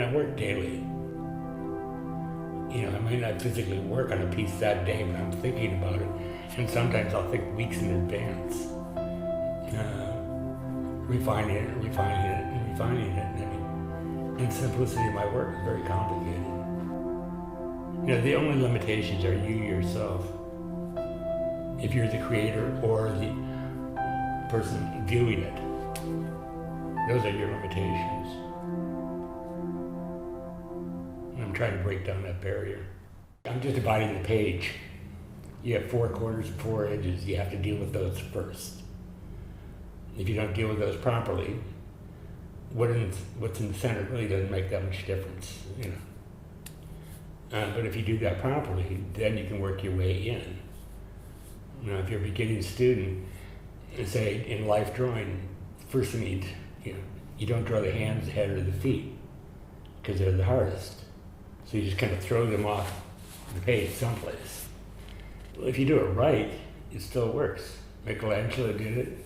I work daily. I might not physically work on a piece that day, but I'm thinking about it. And sometimes I'll think weeks in advance, refining it, and refining it. And the simplicity of my work is very complicated. The only limitations are you yourself. If you're the creator or the person viewing it, those are your limitations. And I'm trying to break down that barrier. I'm just dividing the page. You have 4 corners and 4 edges. You have to deal with those first. If you don't deal with those properly, what's in the center really doesn't make that much difference, But if you do that properly, then you can work your way in. If you're a beginning student, say in life drawing, first thing you don't draw the hands, the head, or the feet, because they're the hardest. So you just kind of throw them off the page someplace. Well, if you do it right, it still works. Michelangelo did it.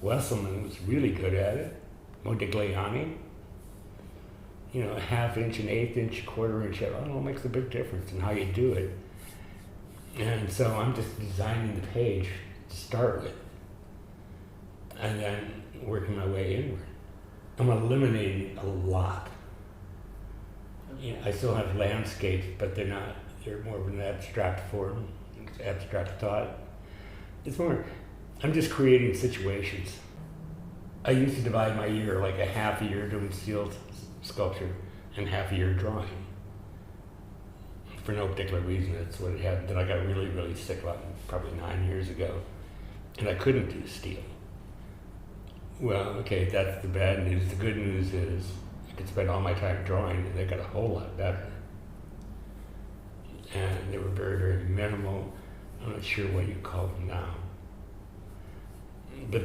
Wesselman was really good at it. Modigliani, a half-inch, an eighth-inch, quarter-inch, it all makes a big difference in how you do it. And so I'm just designing the page to start with, and then working my way inward. I'm eliminating a lot. I still have landscapes, but they're more of an abstract form, abstract thought. It's more, I'm just creating situations. I used to divide my year like a half a year doing steel sculpture and half a year drawing. For no particular reason, that's what it had. Then I got really, really sick about probably 9 years ago, and I couldn't do steel. Well, okay, that's the bad news. The good news is I could spend all my time drawing, and they got a whole lot better. And they were very, very minimal. I'm not sure what you call them now. But,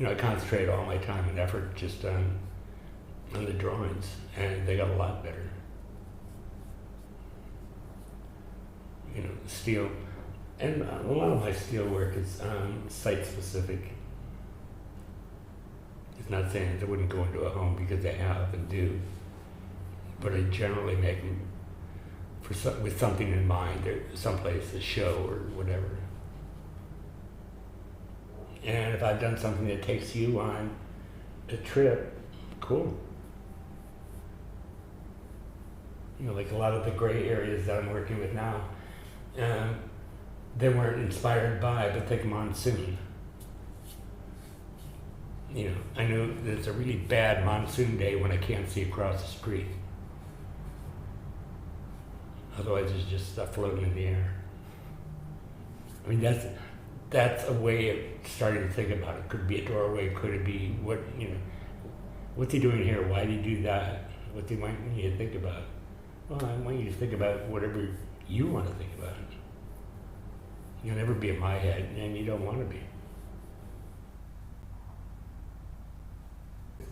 I concentrated all my time and effort just on the drawings, and they got a lot better. Steel, and a lot of my steel work is site-specific. It's not saying that I wouldn't go into a home, because I have and do, but I generally make them with something in mind, or someplace, a show or whatever. And if I've done something that takes you on a trip, cool. Like a lot of the gray areas that I'm working with now, they weren't inspired by, but they come on soon. I know that it's a really bad monsoon day when I can't see across the street. Otherwise, there's just stuff floating in the air. That's a way of starting to think about it. Could it be a doorway? Could it be what's he doing here? Why did he do that? What do you want you to think about? Well, I want you to think about whatever you want to think about. You'll never be in my head, and you don't want to be.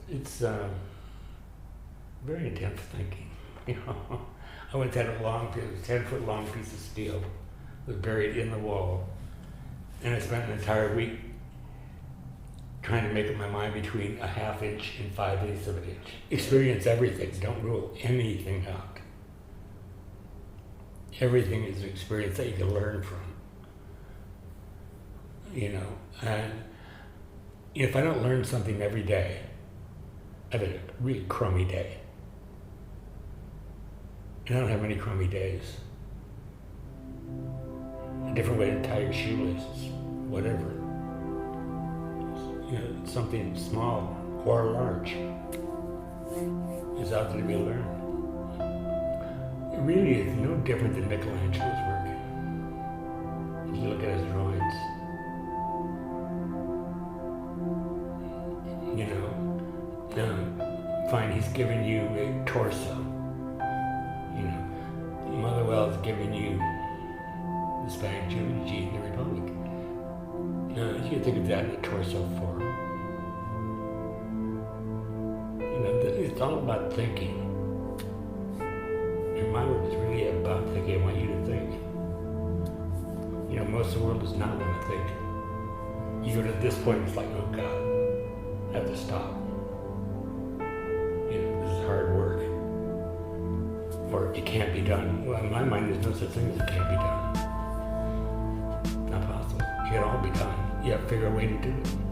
It's very intense thinking. I once had a 10-foot long piece of steel that was buried in the wall, and I spent an entire week trying to make up my mind between a half-inch and 5/8 of an inch. Experience everything. Don't rule anything out. Everything is an experience that you can learn from. And if I don't learn something every day, I have a really crummy day. And I don't have many crummy days. A different way to tie your shoelaces, whatever. Something small or large is out there to be learned. It really is no different than Michelangelo's work. If you look at his drawings, fine, he's given you a torso. Motherwell's given you the Spanish eulogy in the Republic. You can think of that in a torso form. It's all about thinking. And my work is really about thinking. I want you to think. Most of the world does not want to think. You go to this point, it's like, oh God, I have to stop. This is hard work. or it can't be done. Well, in my mind, there's no such thing as it can't be done. Not possible. It can all be done. You have to figure a way to do it.